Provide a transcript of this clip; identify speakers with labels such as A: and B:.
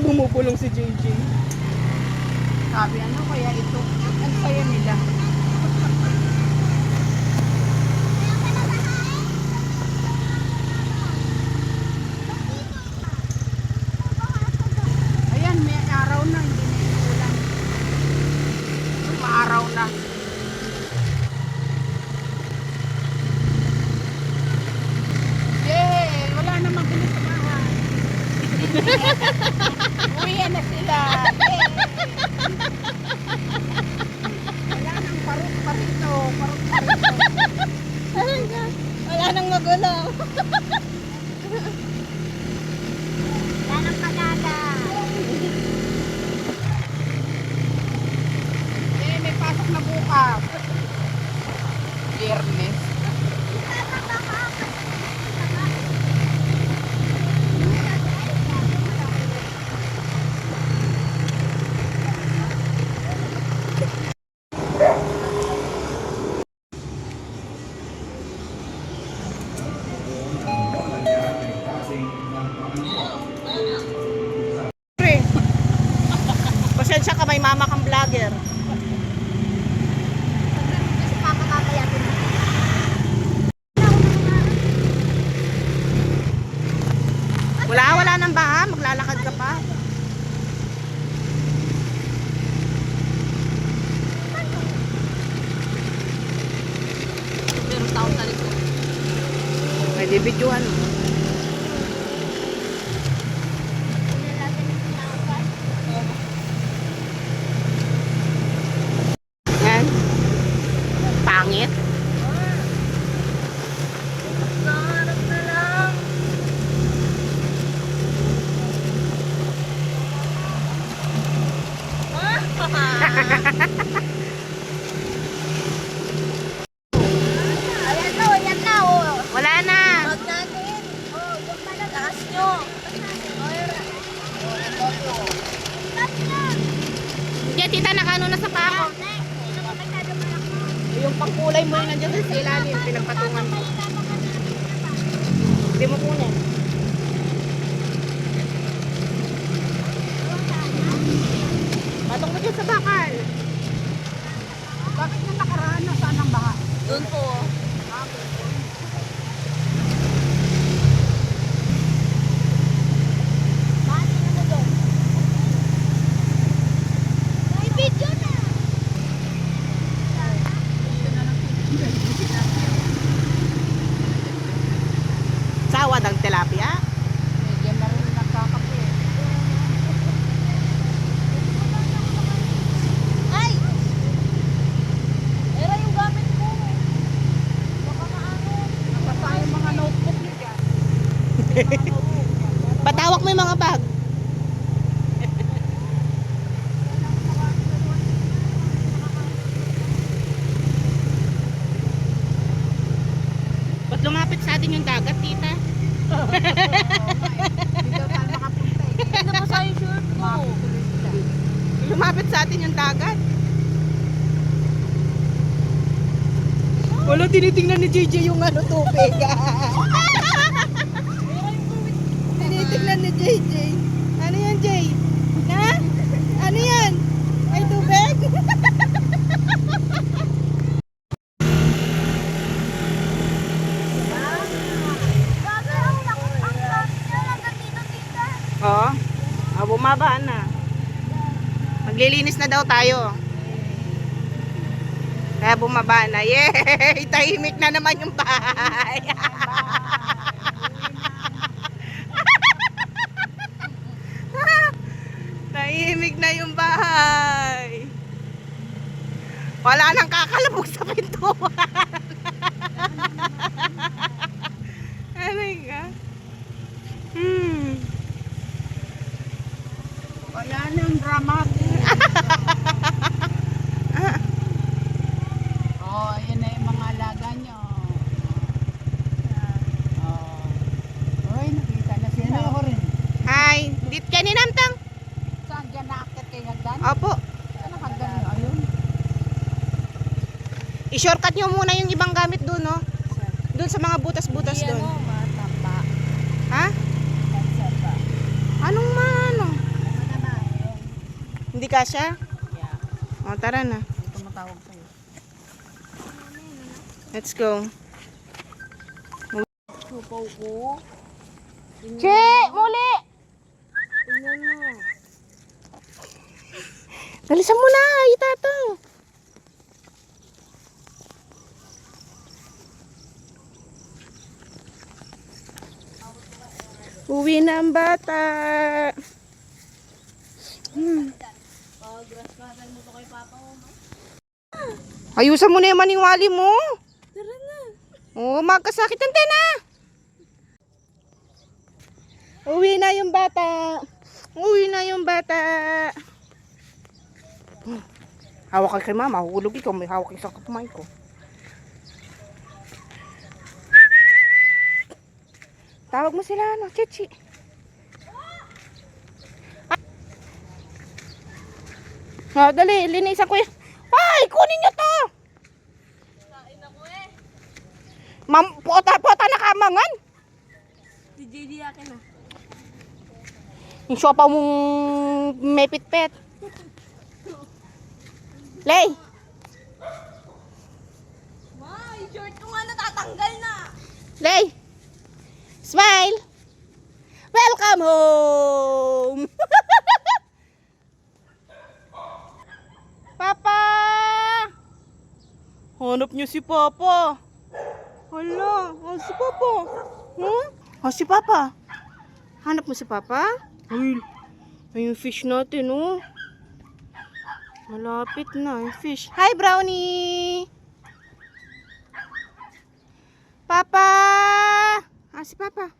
A: bumubulong si JJ.
B: Sabi ano kaya ito? Ang saya nila. Ayan, may araw na. Hindi na yung ulan. Maaraw na. Yay! Wala namang gulo sa bahay. Uwihan na sila. Yay! Wala nang parut parito. Parut parito.
A: Wala nang magulo.
C: Wala nang pagada.
B: Eh, may pasok na bukas. Biyernes.
A: Pre. Pasensya ka, may mama kang vlogger.
C: Kasi papakakayatin mo.
A: Wala nang baha, maglalakad ka pa.
C: Meron taong talikod.
A: May bibidyohan mo. Yan. Pangit.
C: Sarap na lang. Ayan na, oh.
A: Wala na.
C: Wag natin. Oh, yung pala, taas nyo.
A: Kaya tita, nakano na sa pako. Yung pangkulay mo yung nandiyan sa ilalim, pinagpatungan mo. Hindi mo kunin. Patong mo dyan sa bakal.
B: Bakit yung nakaraan na saan ang baha?
C: Doon po. May video na.
A: Sawad ang tilapia.
B: Medyo na rin nagkakape.
C: Ay! Era yung gamit ko. Baka maano.
B: Basta yung mga notebook niyo dyan.
A: Patawak mo yung mga bag. Ba't lumapit sa atin yung dagat, tita?
B: Hindi daw tayo makapunta eh.
C: Ano pa sa yung shirt ko?
B: Makatuloy sila.
A: Lumapit sa atin yung dagat. Wala, tinitingnan ni JJ yung ano, tubig. Tinitingnan ni JJ. Ano yan, Jay? Ha? Ano yan? May tubig?
C: Grabe, ang lakas na hanggang dito, tita.
A: Oo. Bumaba na. Maglilinis na daw tayo. Kaya bumaba na. Yay! Tahimik na naman yung bahay. Tahimik na yung bahay. Wala nang kakalabog sa pintuan. Ano nga?
B: Kaya nang dramatic. Oh, ayan na yung mga alaga nyo. Oh. Uy, nakita na sila. Yan ako rin.
A: Hi. Dit kaninamtang.
B: Saan dyan naakit kay hagdan?
A: Opo.
B: Saan ang hagdan nyo? Ayun.
A: I-shortcut nyo muna yung ibang gamit doon, no? Doon sa mga butas-butas doon.
C: Matamba.
A: Ha?
C: Matamba.
A: Anong mano? Hindi kasya?
B: Yeah.
A: O, tara na.
B: Ito matawag sa'yo.
A: Let's go.
B: Supaw ko.
A: Che! Muli!
B: Tingnan mo.
A: Dalisan mo na, itato. Uwi na ang bata. Ayusan mo na yung maniwali mo.
B: Tara na.
A: Oo, magkasakit ang tena. Uwi na yung bata. Uwi na yung bata. Hawak ka kay mama, hulog ikaw. May hawak yung sa kapamay ko. Tawag mo sila, ano, Chichi. Ah, dali, linisan ko yun. Ay, kunin nyo to!
B: Kain ako eh.
A: Ma'am, pota na kamangan.
B: Si JD akin na.
A: Yung siopaw mong may pitpit. Lay!
B: Ma, yung short ko nga natatanggal na.
A: Lay! Smile! Welcome home! Papa! Hanap niyo si Papa. Hala, si Papa. Hmm? Si Papa. Hanap mo si Papa? Ay, yung fish natin, oh. Malapit na yung fish. Hi, Brownie! Papa! Si Papa.